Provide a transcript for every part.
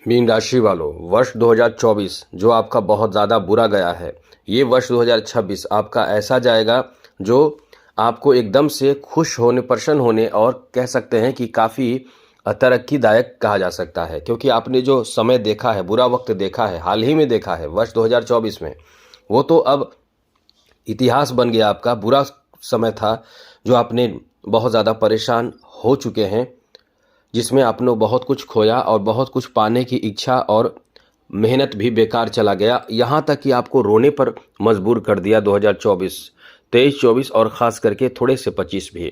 Mean राशि वालों, वर्ष 2024 जो आपका बहुत ज़्यादा बुरा गया है, ये वर्ष 2026 आपका ऐसा जाएगा जो आपको एकदम से खुश होने, प्रसन्न होने और कह सकते हैं कि काफ़ी तरक्कीदायक कहा जा सकता है। क्योंकि आपने जो समय देखा है, बुरा वक्त देखा है, हाल ही में देखा है वर्ष 2024 में, वो तो अब इतिहास बन गया। आपका बुरा समय था जो आपने बहुत ज़्यादा परेशान हो चुके हैं, जिसमें आपने बहुत कुछ खोया और बहुत कुछ पाने की इच्छा और मेहनत भी बेकार चला गया। यहाँ तक कि आपको रोने पर मजबूर कर दिया 2024, 23-24 और ख़ास करके थोड़े से 25 भी।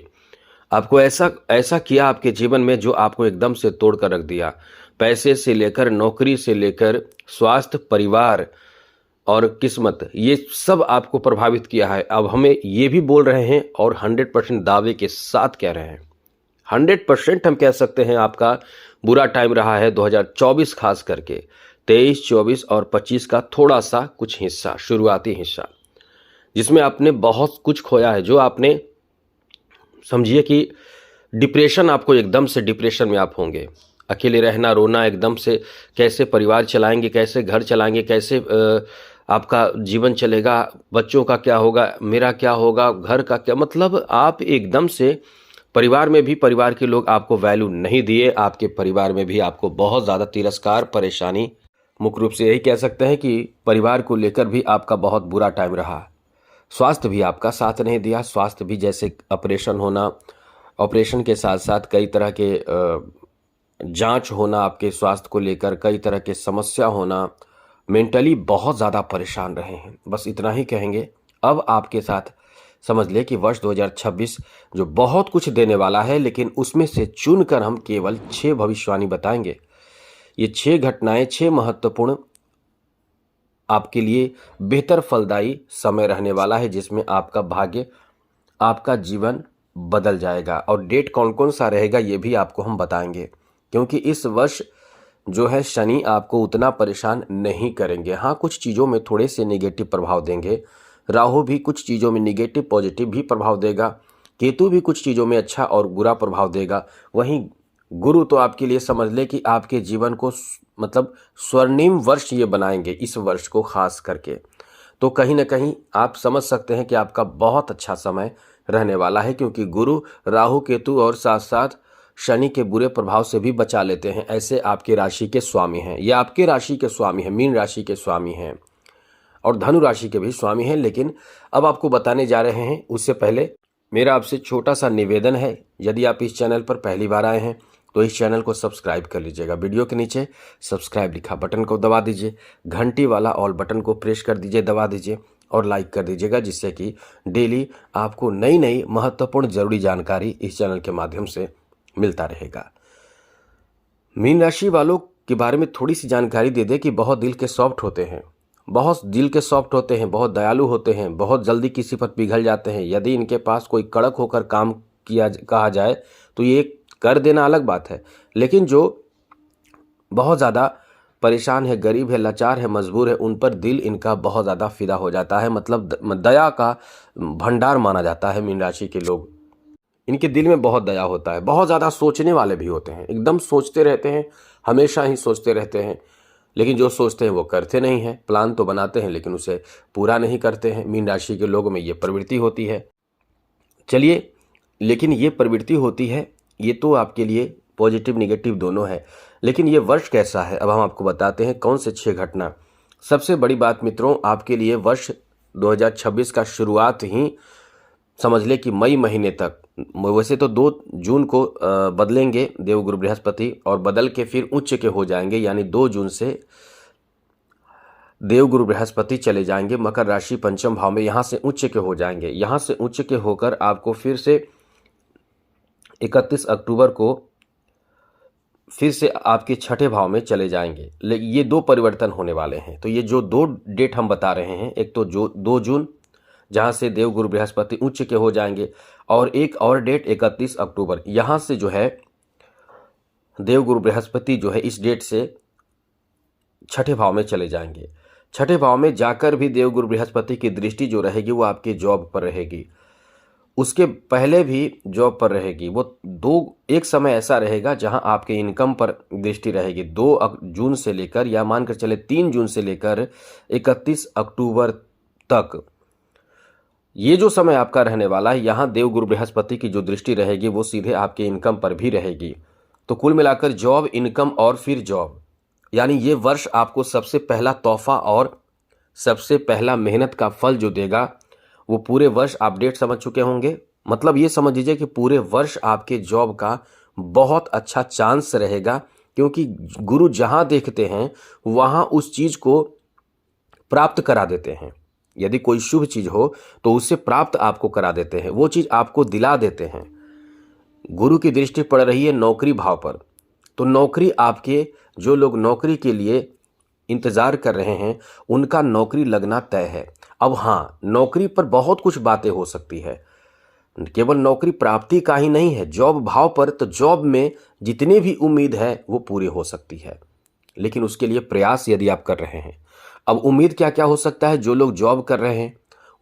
आपको ऐसा ऐसा किया आपके जीवन में जो आपको एकदम से तोड़ कर रख दिया। पैसे से लेकर, नौकरी से लेकर, स्वास्थ्य, परिवार और किस्मत, ये सब आपको प्रभावित किया है। अब हमें ये भी बोल रहे हैं और 100% दावे के साथ कह रहे हैं, 100% हम कह सकते हैं आपका बुरा टाइम रहा है 2024, खास करके 23, 24 और 25 का थोड़ा सा कुछ हिस्सा, शुरुआती हिस्सा, जिसमें आपने बहुत कुछ खोया है। जो आपने समझिए कि डिप्रेशन, आपको एकदम से डिप्रेशन में आप होंगे। अकेले रहना, रोना, एकदम से कैसे परिवार चलाएंगे, कैसे घर चलाएंगे, कैसे आपका जीवन चलेगा, बच्चों का क्या होगा, मेरा क्या होगा, घर का क्या, मतलब आप एकदम से परिवार में भी, परिवार के लोग आपको वैल्यू नहीं दिए। आपके परिवार में भी आपको बहुत ज़्यादा तिरस्कार, परेशानी, मुख्य रूप से यही कह सकते हैं कि परिवार को लेकर भी आपका बहुत बुरा टाइम रहा। स्वास्थ्य भी आपका साथ नहीं दिया। स्वास्थ्य भी, जैसे ऑपरेशन होना, ऑपरेशन के साथ साथ कई तरह के जांच होना, आपके स्वास्थ्य को लेकर कई तरह के समस्या होना, मेंटली बहुत ज़्यादा परेशान रहे हैं। बस इतना ही कहेंगे। अब आपके साथ समझ ले कि वर्ष 2026 जो बहुत कुछ देने वाला है, लेकिन उसमें से चुनकर हम केवल 6 भविष्यवाणी बताएंगे। ये 6 घटनाएं, 6 महत्वपूर्ण आपके लिए बेहतर फलदायी समय रहने वाला है, जिसमें आपका भाग्य, आपका जीवन बदल जाएगा। और डेट कौन कौन सा रहेगा ये भी आपको हम बताएंगे, क्योंकि इस वर्ष जो है शनि आपको उतना परेशान नहीं करेंगे। हाँ, कुछ चीज़ों में थोड़े से नेगेटिव प्रभाव देंगे। राहु भी कुछ चीज़ों में नेगेटिव पॉजिटिव भी प्रभाव देगा। केतु भी कुछ चीज़ों में अच्छा और बुरा प्रभाव देगा। वहीं गुरु तो आपके लिए समझ ले कि आपके जीवन को मतलब स्वर्णिम वर्ष ये बनाएंगे, इस वर्ष को खास करके। तो कहीं ना कहीं आप समझ सकते हैं कि आपका बहुत अच्छा समय रहने वाला है, क्योंकि गुरु, राहु, केतु और साथ साथ शनि के बुरे प्रभाव से भी बचा लेते हैं। ऐसे आपके राशि के स्वामी हैं, या आपके राशि के स्वामी हैं, मीन राशि के स्वामी हैं और धनु राशि के भी स्वामी हैं। लेकिन अब आपको बताने जा रहे हैं, उससे पहले मेरा आपसे छोटा सा निवेदन है। यदि आप इस चैनल पर पहली बार आए हैं तो इस चैनल को सब्सक्राइब कर लीजिएगा। वीडियो के नीचे सब्सक्राइब लिखा बटन को दबा दीजिए, घंटी वाला ऑल बटन को प्रेस कर दीजिए, दबा दीजिए और लाइक कर दीजिएगा, जिससे कि डेली आपको नई नई महत्वपूर्ण जरूरी जानकारी इस चैनल के माध्यम से मिलता रहेगा। मीन राशि वालों के बारे में थोड़ी सी जानकारी दे दे कि बहुत दिल के सॉफ्ट होते हैं, बहुत दिल के सॉफ्ट होते हैं, बहुत दयालु होते हैं, बहुत जल्दी किसी पर पिघल जाते हैं। यदि इनके पास कोई कड़क होकर काम किया कहा जाए तो ये कर देना अलग बात है, लेकिन जो बहुत ज़्यादा परेशान है, गरीब है, लाचार है, मजबूर है, उन पर दिल इनका बहुत ज़्यादा फिदा हो जाता है। मतलब दया का भंडार माना जाता है मीन राशि के लोग। इनके दिल में बहुत दया होता है। बहुत ज़्यादा सोचने वाले भी होते हैं, एकदम सोचते रहते हैं, हमेशा ही सोचते रहते हैं, लेकिन जो सोचते हैं वो करते नहीं हैं। प्लान तो बनाते हैं लेकिन उसे पूरा नहीं करते हैं। मीन राशि के लोगों में ये प्रवृत्ति होती है। चलिए, लेकिन ये प्रवृत्ति होती है, ये तो आपके लिए पॉजिटिव निगेटिव दोनों है। लेकिन ये वर्ष कैसा है, अब हम आपको बताते हैं कौन से 6 घटना। सबसे बड़ी बात मित्रों, आपके लिए वर्ष 2026 का शुरुआत ही समझ ले कि मई महीने तक, वैसे तो 2 जून को बदलेंगे देवगुरु बृहस्पति और बदल के फिर उच्च के हो जाएंगे, यानी 2 जून से देवगुरु बृहस्पति चले जाएंगे मकर राशि पंचम भाव में, यहाँ से उच्च के हो जाएंगे। यहाँ से उच्च के होकर आपको फिर से 31 अक्टूबर को फिर से आपके छठे भाव में चले जाएंगे। ये 2 परिवर्तन होने वाले हैं। तो ये जो 2 डेट हम बता रहे हैं, एक तो जो 2 जून जहाँ से देवगुरु बृहस्पति उच्च के हो जाएंगे, और एक और डेट 31 अक्टूबर, यहाँ से जो है देवगुरु बृहस्पति जो है इस डेट से छठे भाव में चले जाएंगे। छठे भाव में जाकर भी देवगुरु बृहस्पति की दृष्टि जो रहेगी वो आपके जॉब पर रहेगी। उसके पहले भी जॉब पर रहेगी। वो एक समय ऐसा रहेगा जहां आपके इनकम पर दृष्टि रहेगी। 2 जून से लेकर, या मानकर चले 3 जून से लेकर 31 अक्टूबर तक ये जो समय आपका रहने वाला है, यहाँ देवगुरु बृहस्पति की जो दृष्टि रहेगी वो सीधे आपके इनकम पर भी रहेगी। तो कुल मिलाकर जॉब, इनकम और फिर जॉब, यानी ये वर्ष आपको सबसे पहला तोहफा और सबसे पहला मेहनत का फल जो देगा, वो पूरे वर्ष आप डेट समझ चुके होंगे। मतलब ये समझ लीजिए कि पूरे वर्ष आपके जॉब का बहुत अच्छा चांस रहेगा, क्योंकि गुरु जहां देखते हैं वहां उस चीज को प्राप्त करा देते हैं। यदि कोई शुभ चीज हो तो उससे प्राप्त आपको करा देते हैं, वो चीज आपको दिला देते हैं। गुरु की दृष्टि पड़ रही है नौकरी भाव पर, तो नौकरी आपके, जो लोग नौकरी के लिए इंतजार कर रहे हैं उनका नौकरी लगना तय है। अब हाँ, नौकरी पर बहुत कुछ बातें हो सकती है, केवल नौकरी प्राप्ति का ही नहीं है। जॉब भाव पर, तो जॉब में जितनी भी उम्मीद है वो पूरी हो सकती है, लेकिन उसके लिए प्रयास यदि आप कर रहे हैं। अब उम्मीद क्या क्या हो सकता है? जो लोग जॉब कर रहे हैं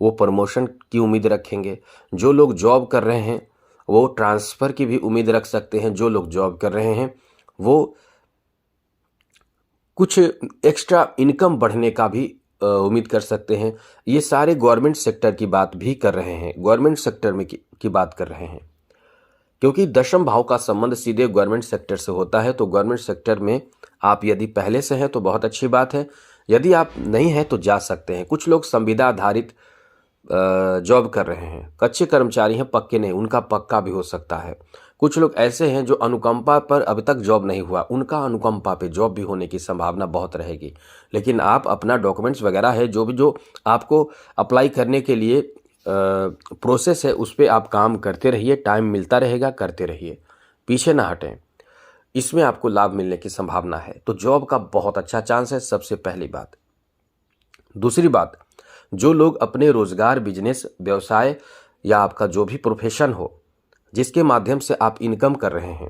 वो प्रमोशन की उम्मीद रखेंगे। जो लोग जॉब कर रहे हैं वो ट्रांसफ़र की भी उम्मीद रख सकते हैं। जो लोग जॉब कर रहे हैं वो कुछ एक्स्ट्रा इनकम बढ़ने का भी उम्मीद कर सकते हैं। ये सारे गवर्नमेंट सेक्टर की बात भी कर रहे हैं, गवर्नमेंट सेक्टर में की बात कर रहे हैं, क्योंकि दशम भाव का संबंध सीधे गवर्नमेंट सेक्टर से होता है। तो गवर्नमेंट सेक्टर में आप यदि पहले से हैं तो बहुत अच्छी बात है, यदि आप नहीं हैं तो जा सकते हैं। कुछ लोग संविदा आधारित जॉब कर रहे हैं, कच्चे कर्मचारी हैं, पक्के नहीं, उनका पक्का भी हो सकता है। कुछ लोग ऐसे हैं जो अनुकंपा पर अभी तक जॉब नहीं हुआ, उनका अनुकंपा पे जॉब भी होने की संभावना बहुत रहेगी। लेकिन आप अपना डॉक्यूमेंट्स वगैरह है, जो आपको अप्लाई करने के लिए प्रोसेस है, उस पर आप काम करते रहिए, टाइम मिलता रहेगा, करते रहिए, पीछे ना हटें, इसमें आपको लाभ मिलने की संभावना है। तो जॉब का बहुत अच्छा चांस है, सबसे पहली बात। दूसरी बात, जो लोग अपने रोजगार, बिजनेस, व्यवसाय या आपका जो भी प्रोफेशन हो, जिसके माध्यम से आप इनकम कर रहे हैं,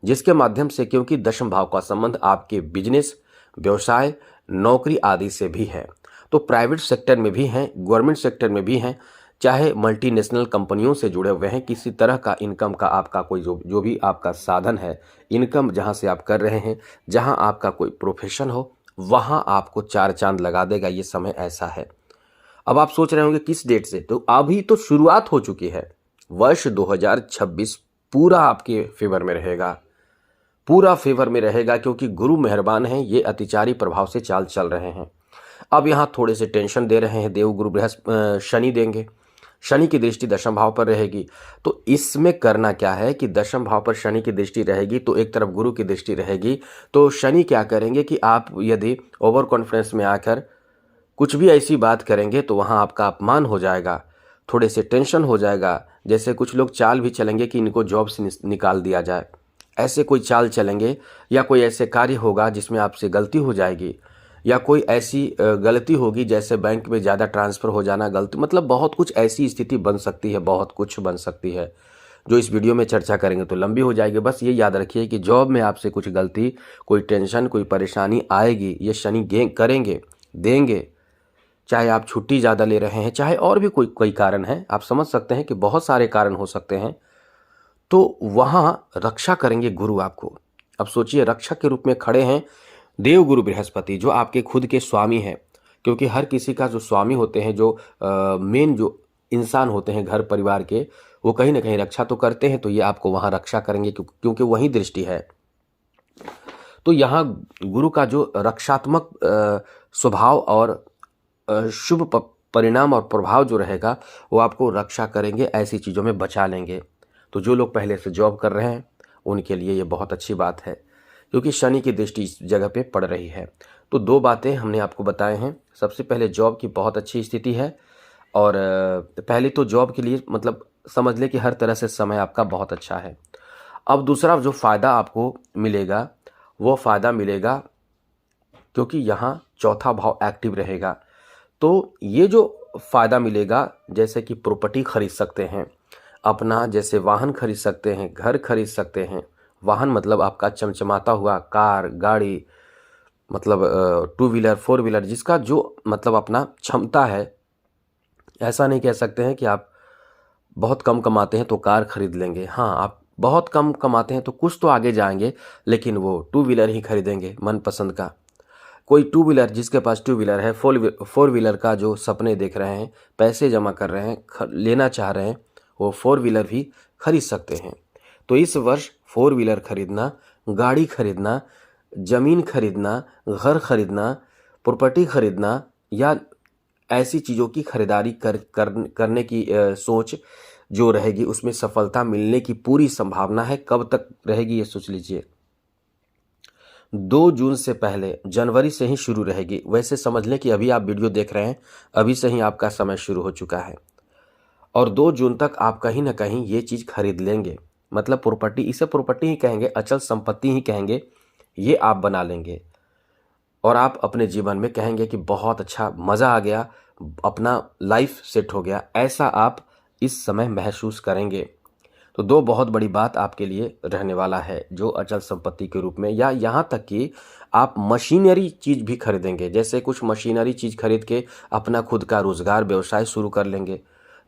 जिसके माध्यम से, क्योंकि दशम भाव का संबंध आपके बिजनेस, व्यवसाय, नौकरी आदि से भी है, तो प्राइवेट सेक्टर में भी हैं, गवर्नमेंट सेक्टर में भी हैं, चाहे मल्टीनेशनल कंपनियों से जुड़े हुए हैं, किसी तरह का इनकम का आपका कोई जो भी आपका साधन है, इनकम जहां से आप कर रहे हैं, जहां आपका कोई प्रोफेशन हो, वहां आपको चार चांद लगा देगा। ये समय ऐसा है। अब आप सोच रहे होंगे किस डेट से, तो अभी तो शुरुआत हो चुकी है। वर्ष 2026 पूरा आपके फेवर में रहेगा, पूरा फेवर में रहेगा, क्योंकि गुरु मेहरबान हैं, ये अतिचारी प्रभाव से चाल चल रहे हैं। अब यहाँ थोड़े से टेंशन दे रहे हैं, देव गुरु शनि देंगे, शनि की दृष्टि दशम भाव पर रहेगी। तो इसमें करना क्या है कि दशम भाव पर शनि की दृष्टि रहेगी तो एक तरफ गुरु की दृष्टि रहेगी, तो शनि क्या करेंगे कि आप यदि ओवर कॉन्फिडेंस में आकर कुछ भी ऐसी बात करेंगे तो वहाँ आपका अपमान हो जाएगा, थोड़े से टेंशन हो जाएगा। जैसे कुछ लोग चाल भी चलेंगे कि इनको जॉब से निकाल दिया जाए, ऐसे कोई चाल चलेंगे, या कोई ऐसे कार्य होगा जिसमें आपसे गलती हो जाएगी, या कोई ऐसी गलती होगी जैसे बैंक में ज़्यादा ट्रांसफ़र हो जाना, गलती, मतलब बहुत कुछ ऐसी स्थिति बन सकती है, बहुत कुछ बन सकती है, जो इस वीडियो में चर्चा करेंगे तो लंबी हो जाएगी। बस ये याद रखिए कि जॉब में आपसे कुछ गलती, कोई टेंशन, कोई परेशानी आएगी, ये शनि करेंगे, देंगे। चाहे आप छुट्टी ज़्यादा ले रहे हैं, चाहे और भी कोई कारण है, आप समझ सकते हैं कि बहुत सारे कारण हो सकते हैं, तो वहाँ रक्षा करेंगे गुरु आपको। अब सोचिए, रक्षक के रूप में खड़े हैं देव गुरु बृहस्पति, जो आपके खुद के स्वामी हैं, क्योंकि हर किसी का जो स्वामी होते हैं, जो मेन जो इंसान होते हैं घर परिवार के, वो कहीं ना कहीं रक्षा तो करते हैं, तो ये आपको वहाँ रक्षा करेंगे, क्योंकि वही दृष्टि है। तो यहाँ गुरु का जो रक्षात्मक स्वभाव और शुभ परिणाम और प्रभाव जो रहेगा, वो आपको रक्षा करेंगे, ऐसी चीज़ों में बचा लेंगे। तो जो लोग पहले से जॉब कर रहे हैं उनके लिए ये बहुत अच्छी बात है, क्योंकि शनि की दृष्टि इस जगह पे पड़ रही है। तो दो बातें हमने आपको बताए हैं। सबसे पहले जॉब की बहुत अच्छी स्थिति है, और पहले तो जॉब के लिए मतलब समझ ले कि हर तरह से समय आपका बहुत अच्छा है। अब दूसरा जो फ़ायदा आपको मिलेगा, वो फ़ायदा मिलेगा क्योंकि यहाँ चौथा भाव एक्टिव रहेगा। तो ये जो फ़ायदा मिलेगा, जैसे कि प्रॉपर्टी खरीद सकते हैं अपना, जैसे वाहन खरीद सकते हैं, घर खरीद सकते हैं। वाहन मतलब आपका चमचमाता हुआ कार, गाड़ी, मतलब 2 व्हीलर, 4 व्हीलर, जिसका जो मतलब अपना क्षमता है। ऐसा नहीं कह सकते हैं कि आप बहुत कम कमाते हैं तो कार खरीद लेंगे। हाँ, आप बहुत कम कमाते हैं तो कुछ तो आगे जाएंगे, लेकिन वो टू व्हीलर ही खरीदेंगे मनपसंद का। कोई टू व्हीलर, जिसके पास टू व्हीलर है, फोर व्हीलर का जो सपने देख रहे हैं, पैसे जमा कर रहे हैं, लेना चाह रहे हैं, वो फोर व्हीलर भी खरीद सकते हैं। तो इस वर्ष फोर व्हीलर खरीदना, गाड़ी खरीदना, ज़मीन खरीदना, घर खरीदना, प्रॉपर्टी खरीदना या ऐसी चीज़ों की खरीदारी करने की सोच जो रहेगी, उसमें सफलता मिलने की पूरी संभावना है। कब तक रहेगी ये सोच लीजिए। 2 जून से पहले, जनवरी से ही शुरू रहेगी। वैसे समझ लें कि अभी आप वीडियो देख रहे हैं, अभी से ही आपका समय शुरू हो चुका है और 2 जून तक आप कहीं ना कहीं ये चीज़ खरीद लेंगे। मतलब प्रॉपर्टी, इसे प्रॉपर्टी ही कहेंगे, अचल संपत्ति ही कहेंगे, ये आप बना लेंगे और आप अपने जीवन में कहेंगे कि बहुत अच्छा, मज़ा आ गया, अपना लाइफ सेट हो गया, ऐसा आप इस समय महसूस करेंगे। तो 2 बहुत बड़ी बात आपके लिए रहने वाला है, जो अचल संपत्ति के रूप में, या यहाँ तक कि आप मशीनरी चीज़ भी खरीदेंगे। जैसे कुछ मशीनरी चीज़ खरीद के अपना खुद का रोज़गार, व्यवसाय शुरू कर लेंगे,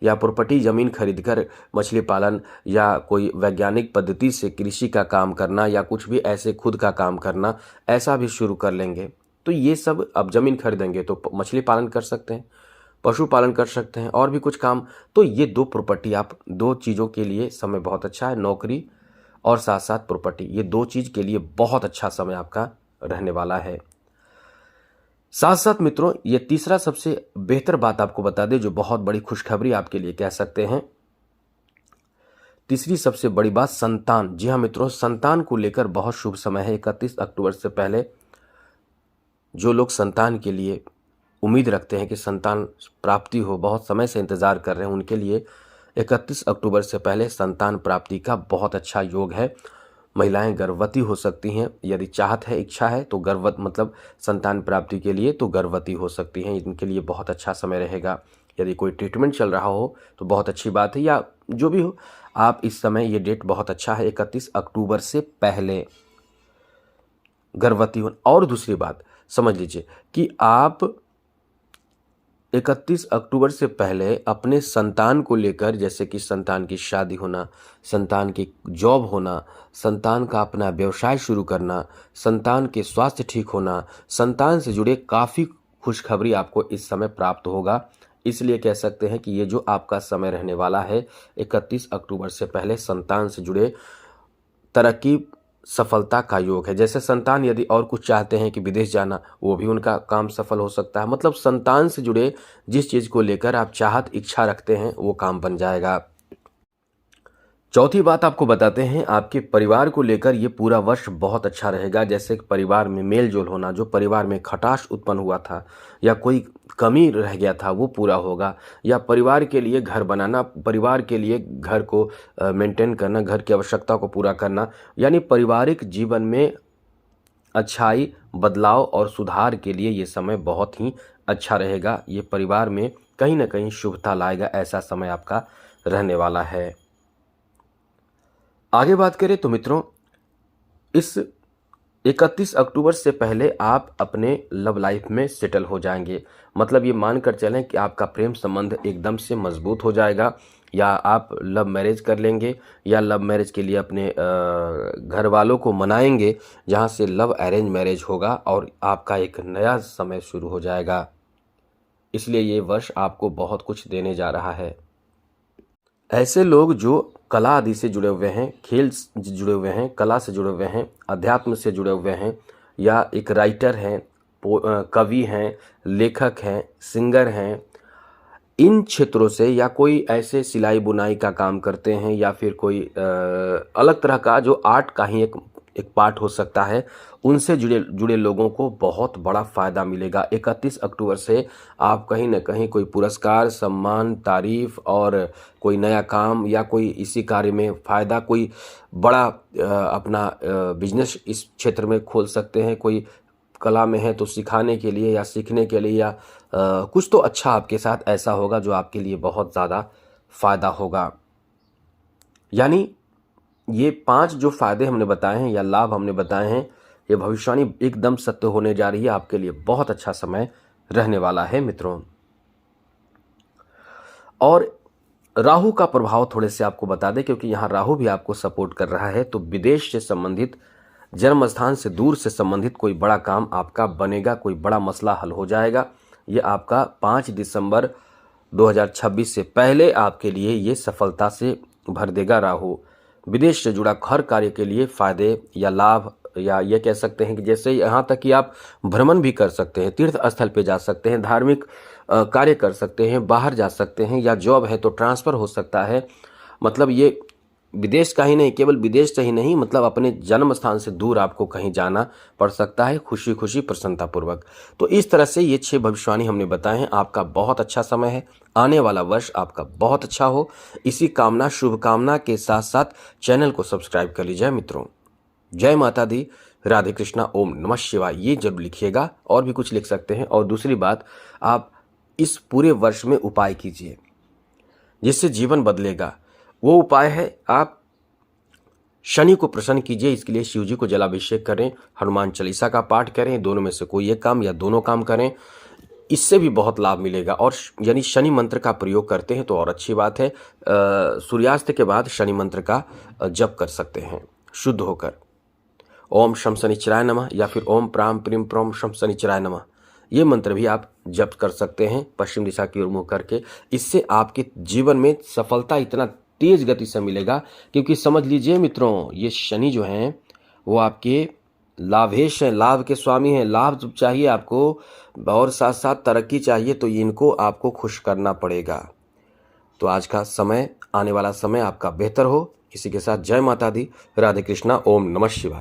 या प्रॉपर्टी ज़मीन खरीदकर मछली पालन या कोई वैज्ञानिक पद्धति से कृषि का काम करना या कुछ भी ऐसे खुद का काम करना, ऐसा भी शुरू कर लेंगे। तो ये सब, अब ज़मीन खरीदेंगे तो मछली पालन कर सकते हैं, पशुपालन कर सकते हैं और भी कुछ काम। तो ये 2 प्रॉपर्टी, आप 2 चीज़ों के लिए समय बहुत अच्छा है, नौकरी और साथ साथ प्रॉपर्टी, ये 2 चीज़ के लिए बहुत अच्छा समय आपका रहने वाला है। साथ साथ मित्रों, ये तीसरा सबसे बेहतर बात आपको बता दें, जो बहुत बड़ी खुशखबरी आपके लिए कह सकते हैं। तीसरी सबसे बड़ी बात, संतान। जी हाँ मित्रों, संतान को लेकर बहुत शुभ समय है। 31 अक्टूबर से पहले जो लोग संतान के लिए उम्मीद रखते हैं कि संतान प्राप्ति हो, बहुत समय से इंतज़ार कर रहे हैं, उनके लिए 31 अक्टूबर से पहले संतान प्राप्ति का बहुत अच्छा योग है। महिलाएं गर्भवती हो सकती हैं, यदि चाहत है, इच्छा है तो मतलब संतान प्राप्ति के लिए तो गर्भवती हो सकती हैं। इनके लिए बहुत अच्छा समय रहेगा। यदि कोई ट्रीटमेंट चल रहा हो तो बहुत अच्छी बात है, या जो भी हो, आप इस समय, ये डेट बहुत अच्छा है, 31 अक्टूबर से पहले गर्भवती हो। और दूसरी बात समझ लीजिए कि आप 31 अक्टूबर से पहले अपने संतान को लेकर, जैसे कि संतान की शादी होना, संतान की जॉब होना, संतान का अपना व्यवसाय शुरू करना, संतान के स्वास्थ्य ठीक होना, संतान से जुड़े काफ़ी खुशखबरी आपको इस समय प्राप्त होगा। इसलिए कह सकते हैं कि ये जो आपका समय रहने वाला है, 31 अक्टूबर से पहले संतान से जुड़े तरक्की, सफलता का योग है। जैसे संतान यदि और कुछ चाहते हैं कि विदेश जाना, वो भी उनका काम सफल हो सकता है। मतलब संतान से जुड़े जिस चीज़ को लेकर आप चाहत, इच्छा रखते हैं, वो काम बन जाएगा। चौथी बात आपको बताते हैं, आपके परिवार को लेकर ये पूरा वर्ष बहुत अच्छा रहेगा। जैसे परिवार में मेल जोल होना, जो परिवार में खटास उत्पन्न हुआ था या कोई कमी रह गया था, वो पूरा होगा। या परिवार के लिए घर बनाना, परिवार के लिए घर को मेंटेन करना, घर की आवश्यकता को पूरा करना, यानी पारिवारिक जीवन में अच्छाई, बदलाव और सुधार के लिए ये समय बहुत ही अच्छा रहेगा। ये परिवार में कहीं ना कहीं शुभता लाएगा, ऐसा समय आपका रहने वाला है। आगे बात करें तो मित्रों, इस 31 अक्टूबर से पहले आप अपने लव लाइफ में सेटल हो जाएंगे। मतलब ये मानकर चलें कि आपका प्रेम संबंध एकदम से मजबूत हो जाएगा, या आप लव मैरिज कर लेंगे, या लव मैरिज के लिए अपने घर वालों को मनाएंगे, जहां से लव अरेंज मैरिज होगा और आपका एक नया समय शुरू हो जाएगा। इसलिए ये वर्ष आपको बहुत कुछ देने जा रहा है। ऐसे लोग जो कला आदि से जुड़े हुए हैं, खेल से जुड़े हुए हैं, कला से जुड़े हुए हैं, अध्यात्म से जुड़े हुए हैं, या एक राइटर हैं, कवि हैं, लेखक हैं, सिंगर हैं, इन क्षेत्रों से, या कोई ऐसे सिलाई बुनाई का काम करते हैं, या फिर कोई अलग तरह का जो आर्ट का ही एक पार्ट हो सकता है, उनसे जुड़े लोगों को बहुत बड़ा फ़ायदा मिलेगा। 31 अक्टूबर से आप कहीं ना कहीं कोई पुरस्कार, सम्मान, तारीफ और कोई नया काम या कोई इसी कार्य में फ़ायदा, कोई बड़ा अपना बिजनेस इस क्षेत्र में खोल सकते हैं। कोई कला में है तो सिखाने के लिए या सीखने के लिए, या कुछ तो अच्छा आपके साथ ऐसा होगा जो आपके लिए बहुत ज़्यादा फ़ायदा होगा। यानी ये 5 जो फ़ायदे हमने बताए हैं या लाभ हमने बताए हैं, ये भविष्यवाणी एकदम सत्य होने जा रही है। आपके लिए बहुत अच्छा समय रहने वाला है मित्रों। और राहु का प्रभाव थोड़े से आपको बता दें, क्योंकि यहाँ राहु भी आपको सपोर्ट कर रहा है। तो विदेश से संबंधित, जन्म स्थान से दूर से संबंधित कोई बड़ा काम आपका बनेगा, कोई बड़ा मसला हल हो जाएगा। ये आपका 5 दिसंबर 2026 से पहले आपके लिए ये सफलता से भर देगा राहु। विदेश से जुड़ा हर कार्य के लिए फायदे या लाभ, या ये कह सकते हैं कि जैसे यहाँ तक कि आप भ्रमण भी कर सकते हैं, तीर्थ स्थल पे जा सकते हैं, धार्मिक कार्य कर सकते हैं, बाहर जा सकते हैं, या जॉब है तो ट्रांसफ़र हो सकता है। मतलब ये विदेश का ही नहीं, केवल विदेश से ही नहीं, मतलब अपने जन्म स्थान से दूर आपको कहीं जाना पड़ सकता है, खुशी खुशी प्रसन्नतापूर्वक। तो इस तरह से ये 6 भविष्यवाणी हमने बताए हैं। आपका बहुत अच्छा समय है, आने वाला वर्ष आपका बहुत अच्छा हो, इसी कामना, शुभकामना के साथ साथ चैनल को सब्सक्राइब कर लीजिए मित्रों। जय माता दी, राधे कृष्णा, ओम नमः शिवाय, ये जरूर लिखिएगा। और भी कुछ लिख सकते हैं। और दूसरी बात, आप इस पूरे वर्ष में उपाय कीजिए जिससे जीवन बदलेगा। वो उपाय है, आप शनि को प्रसन्न कीजिए। इसके लिए शिव जी को जलाभिषेक करें, हनुमान चालीसा का पाठ करें, दोनों में से कोई एक काम या दोनों काम करें, इससे भी बहुत लाभ मिलेगा। और यानी शनि मंत्र का प्रयोग करते हैं तो और अच्छी बात है। सूर्यास्त के बाद शनि मंत्र का जप कर सकते हैं शुद्ध होकर। ओम शम शनिचराय नमः, या फिर ओम प्राम प्रीम प्रोम शम शनिचराय नमः, ये मंत्र भी आप जप कर सकते हैं पश्चिम दिशा की ओर मुँह करके। इससे आपके जीवन में सफलता इतना तेज गति से मिलेगा, क्योंकि समझ लीजिए मित्रों, ये शनि जो हैं वो आपके लाभेश हैं, लाभ के स्वामी हैं। लाभ चाहिए आपको और साथ साथ तरक्की चाहिए, तो इनको आपको खुश करना पड़ेगा। तो आज का समय, आने वाला समय आपका बेहतर हो। इसी के साथ जय माता दी, राधे कृष्णा, ओम नमः शिवाय।